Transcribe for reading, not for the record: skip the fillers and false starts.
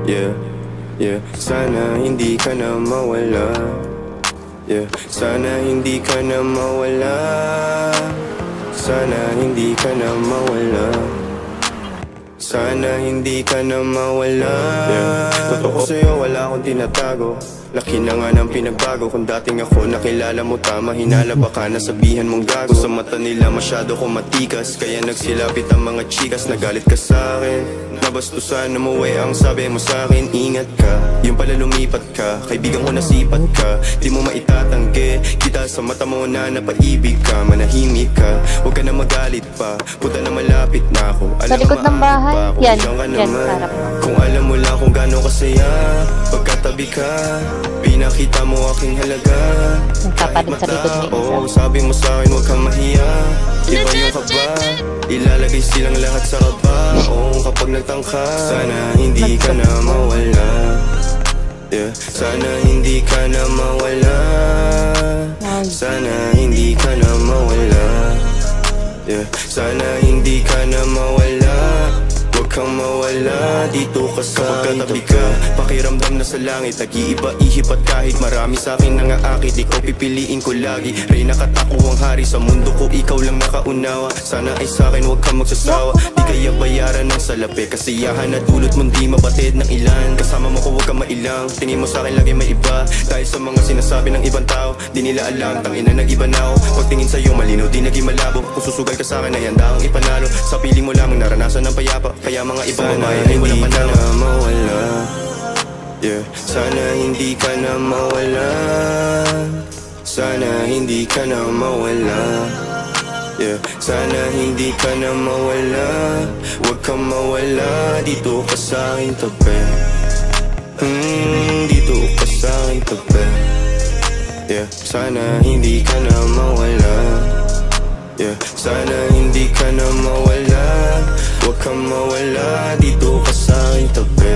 Yeah, yeah. Sana hindi ka na mawala. Yeah, sana hindi ka na mawala. Sana hindi ka na mawala. Sana hindi ka na mawala. Totoo sa'yo, wala akong tinatago. Laki na nga ng pinagbago. Kung dating ako nakilala mo tama, hinala baka nasabihan mong gago. Sa mata nila masyado ko matikas, kaya nagsilapit ang mga chikas. Nagalit ka sa'kin, nabastusan umuwi ang sabi mo sa'kin. Ingat ka, yung pala lumipat ka. Kaibigan ko nasipat ka, di mo maitatanggi. Kita sa mata mo na napaibig ka. Manahimik ka, huwag ka na magalit pa. Puta na malapit na ako. Sa likod ng bahay, yan, sarap. Kung alam mo lang kung gaano kasaya pagkatabi ka, pinakita mo aking halaga. Nagpapalit sa likod ni Isa. Sabi mo sa'kin huwag kang mahiya. Iba yung kaba, ilalagay silang lahat sa kaba. Kapag nagtangka, sana hindi ka na mawala. Yeah, sana hindi ka na mawala. Sana hindi ka na mawala. Yeah, sana hindi ka na mawala. Huwag kang mawala dito ka sa kapag katabi ka, pakiramdam na sa langit. Nag-iiba ihip at kahit marami sa'kin nangaakit, ikaw pipiliin ko lagi. Ray nakatako ang hari sa mundo ko, ikaw lang nakaunawa. Sana ay sa'kin huwag kang magsasawa. Di kaya bayaran ng salapi, kasiyahan na dulot mong di mabatid ng ilan. Kasama mo ko huwag kang mailang, tingin mo sa'kin lagi may iba. Dahil sa mga sinasabi ng ibang tao, di nila alam, tangina nag-iba na ako. Pagtingin sa'yo malinaw, di naging malabo. Kung susugal ka sa'kin ay handa akong ipanalo. Sa piling mo lamang naranasan ng payapa, kaya mga iba na ay walang panalo. Sana hindi ka na mawala. Yeah, sana hindi ka na mawala. Sana hindi ka na mawala. Yeah, sana hindi ka na mawala. Huwag kang mawala dito ka sa aking tabi. Dito ka sa aking tabi. Yeah, sana hindi ka na mawala. Yeah, sana hindi ka na mawala. Huwag kang mawala dito ka sa aking tabi.